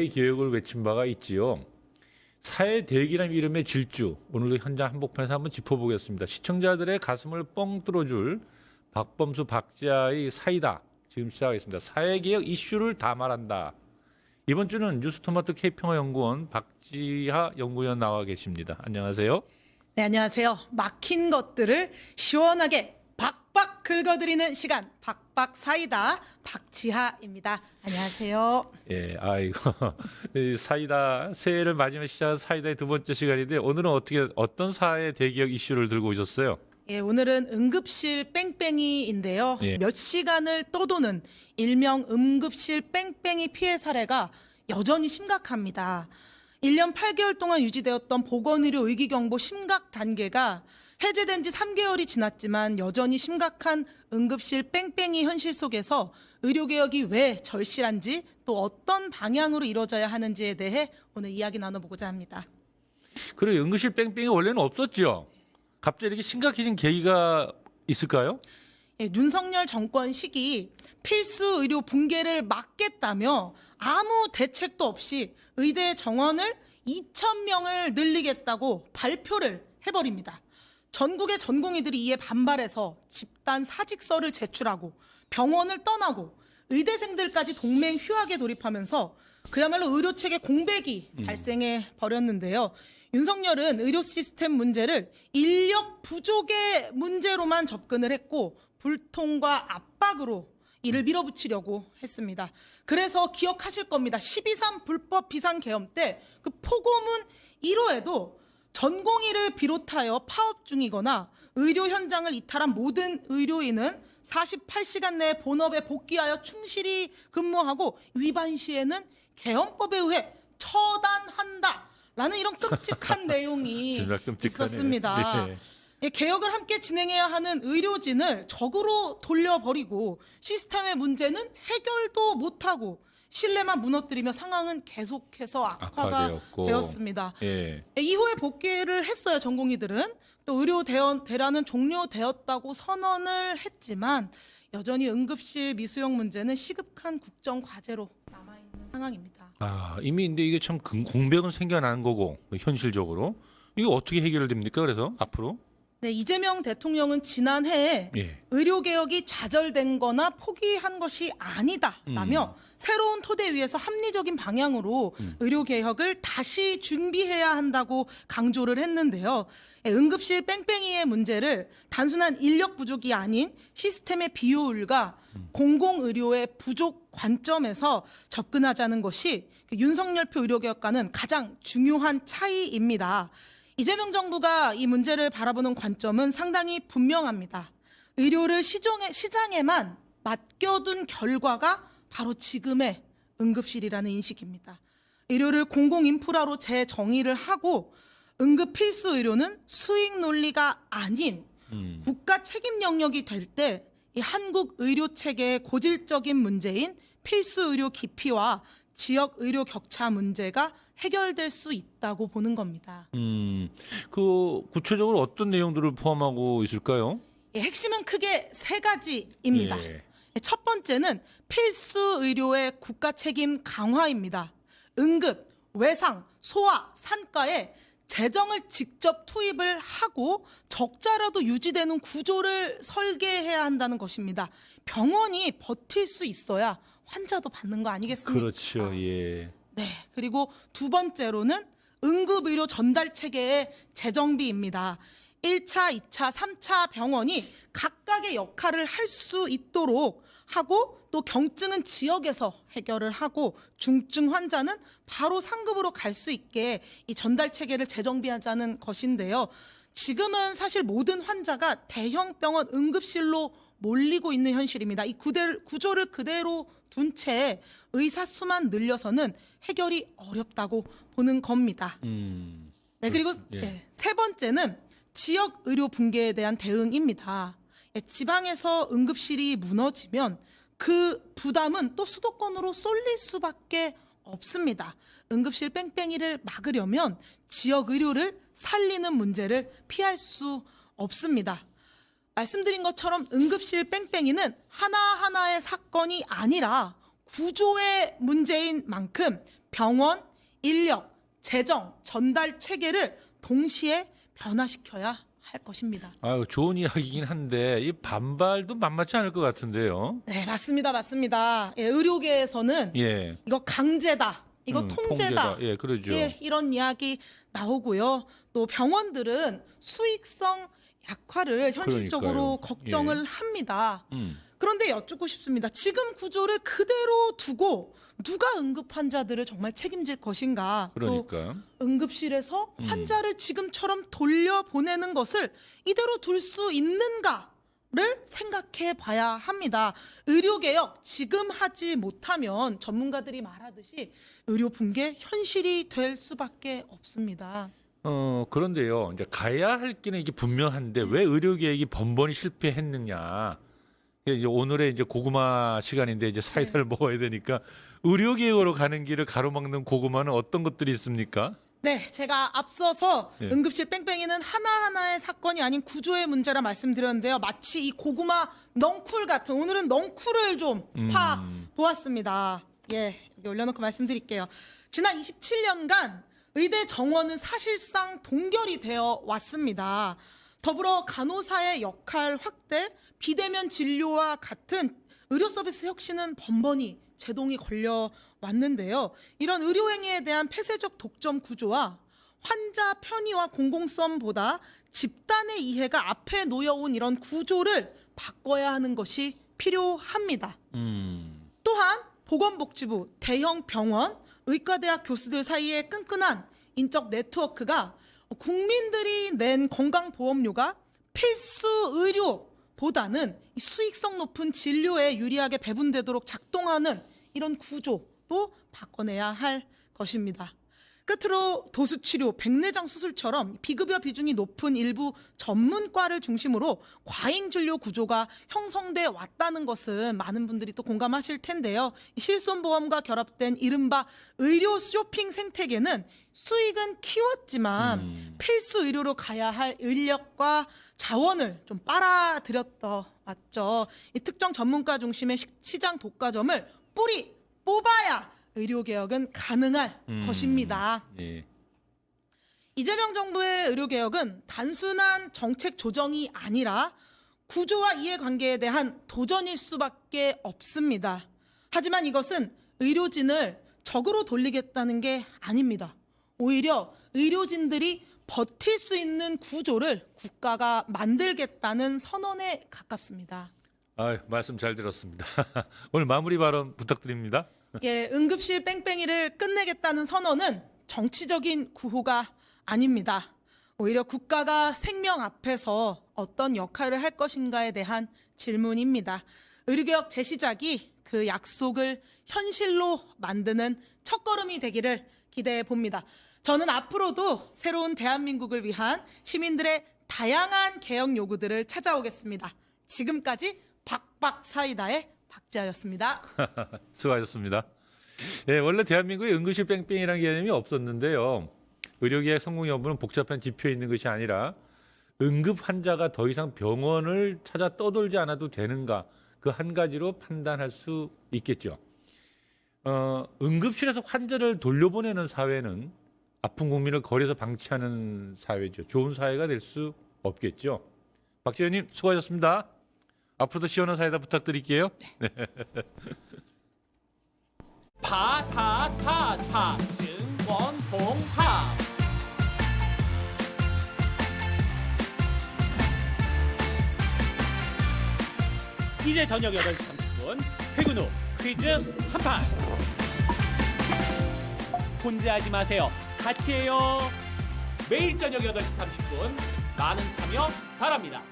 개혁을 외친 바가 있지요. 사회 대기란 이름의 질주, 오늘도 현장 한복판에서 한번 짚어보겠습니다. 시청자들의 가슴을 뻥 뚫어줄 박범수 박지하의 사이다 지금 시작하겠습니다. 사회개혁 이슈를 다 말한다. 이번 주는 뉴스토마토 K평화연구원 박지하 연구위원 나와 계십니다. 안녕하세요. 네, 안녕하세요. 막힌 것들을 시원하게 박박 긁어드리는 시간, 박박 사이다 박지하입니다. 안녕하세요. 예, 아이고 이 사이다 새해를 맞이하며 시작한 사이다의 두 번째 시간인데 오늘은 어떤 사회 대기업 이슈를 들고 오셨어요? 예, 오늘은 응급실 뺑뺑이인데요. 예. 몇 시간을 떠도는 일명 응급실 뺑뺑이 피해 사례가 여전히 심각합니다. 1년 8개월 동안 유지되었던 보건의료 위기경보 심각 단계가 해제된 지 3개월이 지났지만 여전히 심각한 응급실 뺑뺑이 현실 속에서 의료개혁이 왜 절실한지 또 어떤 방향으로 이루어져야 하는지에 대해 오늘 이야기 나눠보고자 합니다. 그래, 응급실 뺑뺑이 원래는 없었죠. 갑자기 이렇게 심각해진 계기가 있을까요? 예, 윤석열 정권 시기 필수 의료 붕괴를 막겠다며 아무 대책도 없이 의대 정원을 2,000명을 늘리겠다고 발표를 해버립니다. 전국의 전공의들이 이에 반발해서 집단 사직서를 제출하고 병원을 떠나고 의대생들까지 동맹 휴학에 돌입하면서 그야말로 의료체계 공백이 발생해 버렸는데요. 윤석열은 의료 시스템 문제를 인력 부족의 문제로만 접근을 했고 불통과 압박으로 이를 밀어붙이려고 했습니다. 그래서 기억하실 겁니다. 12.3 불법 비상계엄 때 그 포고문 1호에도 전공의를 비롯하여 파업 중이거나 의료 현장을 이탈한 모든 의료인은 48시간 내에 본업에 복귀하여 충실히 근무하고 위반 시에는 계엄법에 의해 처단한다라는 이런 끔찍한 내용이 정말 끔찍하네요. 있었습니다. 네. 예, 개혁을 함께 진행해야 하는 의료진을 적으로 돌려버리고 시스템의 문제는 해결도 못하고 신뢰만 무너뜨리며 상황은 계속해서 악화가 악화되었고. 되었습니다. 예. 이후에 복귀를 했어요. 전공의들은. 또 의료 대란은 종료되었다고 선언을 했지만 여전히 응급실 미수용 문제는 시급한 국정 과제로 남아있는 상황입니다. 아, 이미 근데 이게 참 공백은 생겨난 거고 현실적으로 이거 어떻게 해결됩니까? 그래서 앞으로? 네, 이재명 대통령은 지난해에 예. 의료개혁이 좌절된 거나 포기한 것이 아니다라며 새로운 토대 위에서 합리적인 방향으로 의료개혁을 다시 준비해야 한다고 강조를 했는데요. 응급실 뺑뺑이의 문제를 단순한 인력 부족이 아닌 시스템의 비효율과 공공의료의 부족 관점에서 접근하자는 것이 윤석열표 의료개혁과는 가장 중요한 차이입니다. 이재명 정부가 이 문제를 바라보는 관점은 상당히 분명합니다. 의료를 시장에만 맡겨둔 결과가 바로 지금의 응급실이라는 인식입니다. 의료를 공공인프라로 재정의를 하고 응급 필수 의료는 수익 논리가 아닌 국가 책임 영역이 될 때 이 한국 의료 체계의 고질적인 문제인 필수 의료 기피와 지역 의료 격차 문제가 해결될 수 있다고 보는 겁니다. 그 구체적으로 어떤 내용들을 포함하고 있을까요? 예, 핵심은 크게 세 가지입니다. 예. 첫 번째는 필수 의료의 국가 책임 강화입니다. 응급, 외상, 소아, 산과에 재정을 직접 투입을 하고 적자라도 유지되는 구조를 설계해야 한다는 것입니다. 병원이 버틸 수 있어야 환자도 받는 거 아니겠습니까? 그렇죠. 예. 네. 그리고 두 번째로는 응급의료 전달 체계의 재정비입니다. 1차, 2차, 3차 병원이 각각의 역할을 할 수 있도록 하고 또 경증은 지역에서 해결을 하고 중증 환자는 바로 상급으로 갈 수 있게 이 전달 체계를 재정비하자는 것인데요. 지금은 사실 모든 환자가 대형 병원 응급실로 몰리고 있는 현실입니다. 이 구조를 그대로 둔 채 의사 수만 늘려서는 해결이 어렵다고 보는 겁니다. 네, 그리고 예. 네, 세 번째는 지역 의료 붕괴에 대한 대응입니다. 지방에서 응급실이 무너지면 그 부담은 또 수도권으로 쏠릴 수밖에 없습니다. 응급실 뺑뺑이를 막으려면 지역 의료를 살리는 문제를 피할 수 없습니다. 말씀드린 것처럼 응급실 뺑뺑이는 하나하나의 사건이 아니라 구조의 문제인 만큼 병원, 인력, 재정, 전달 체계를 동시에 변화시켜야 할 것입니다. 아유, 좋은 이야기긴 한데 이 반발도 만만치 않을 것 같은데요. 네, 맞습니다. 예, 의료계에서는 예. 이거 강제다, 이거 통제다, 예, 그러죠. 예, 이런 이야기 나오고요. 또 병원들은 수익성 약화를 현실적으로 그러니까요. 걱정을 예. 합니다. 음. 그런데 여쭙고 싶습니다. 지금 구조를 그대로 두고 누가 응급 환자들을 정말 책임질 것인가? 또 그러니까. 응급실에서 환자를 지금처럼 돌려보내는 것을 이대로 둘 수 있는가를 생각해 봐야 합니다. 의료개혁 지금 하지 못하면 전문가들이 말하듯이 의료 붕괴 현실이 될 수밖에 없습니다. 그런데요. 이제 가야 할 길은 이게 분명한데 왜 의료 계획이 번번이 실패했느냐? 이제 오늘의 이제 고구마 시간인데 이제 사이다를 먹어야 되니까 의료 계획으로 가는 길을 가로막는 고구마는 어떤 것들이 있습니까? 네, 제가 앞서서 예. 응급실 뺑뺑이는 하나하나의 사건이 아닌 구조의 문제라 말씀드렸는데요. 마치 이 고구마 넝쿨 같은, 오늘은 넝쿨을 좀 파 보았습니다. 예, 여기 올려놓고 말씀드릴게요. 지난 27년간 의대 정원은 사실상 동결이 되어 왔습니다. 더불어 간호사의 역할 확대, 비대면 진료와 같은 의료 서비스 혁신은 번번이 제동이 걸려 왔는데요. 이런 의료행위에 대한 폐쇄적 독점 구조와 환자 편의와 공공성보다 집단의 이해가 앞에 놓여온 이런 구조를 바꿔야 하는 것이 필요합니다. 또한 보건복지부, 대형 병원, 의과대학 교수들 사이의 끈끈한 인적 네트워크가 국민들이 낸 건강보험료가 필수 의료보다는 수익성 높은 진료에 유리하게 배분되도록 작동하는 이런 구조도 바꿔내야 할 것입니다. 끝으로 도수치료, 백내장 수술처럼 비급여 비중이 높은 일부 전문과를 중심으로 과잉 진료 구조가 형성돼 왔다는 것은 많은 분들이 또 공감하실 텐데요. 실손보험과 결합된 이른바 의료 쇼핑 생태계는 수익은 키웠지만 필수 의료로 가야 할 인력과 자원을 좀 빨아들였다 왔죠. 이 특정 전문가 중심의 시장 독과점을 뿌리 뽑아야 의료개혁은 가능할 것입니다. 예. 이재명 정부의 의료개혁은 단순한 정책 조정이 아니라 구조와 이해관계에 대한 도전일 수밖에 없습니다. 하지만 이것은 의료진을 적으로 돌리겠다는 게 아닙니다. 오히려 의료진들이 버틸 수 있는 구조를 국가가 만들겠다는 선언에 가깝습니다. 말씀 잘 들었습니다. 오늘 마무리 발언 부탁드립니다. 예, 응급실 뺑뺑이를 끝내겠다는 선언은 정치적인 구호가 아닙니다. 오히려 국가가 생명 앞에서 어떤 역할을 할 것인가에 대한 질문입니다. 의료개혁 재시작이 그 약속을 현실로 만드는 첫걸음이 되기를 기대해 봅니다. 저는 앞으로도 새로운 대한민국을 위한 시민들의 다양한 개혁 요구들을 찾아오겠습니다. 지금까지 박박사이다의 박지아였습니다. 수고하셨습니다. 예, 원래 대한민국에 응급실 뺑뺑이라는 개념이 없었는데요. 의료계획 성공 여부는 복잡한 지표에 있는 것이 아니라 응급 환자가 더 이상 병원을 찾아 떠돌지 않아도 되는가 그 한 가지로 판단할 수 있겠죠. 응급실에서 환자를 돌려보내는 사회는 아픈 국민을 거리에서 방치하는 사회죠. 좋은 사회가 될 수 없겠죠. 박 의원님 수고하셨습니다. 앞으로도 시원한 사이다 부탁드릴게요. 네. 증권봉합 이제 저녁 8시 30분 퇴근 후 퀴즈 한판 혼자 하지 마세요. 같이 해요. 매일 저녁 8시 30분 많은 참여 바랍니다.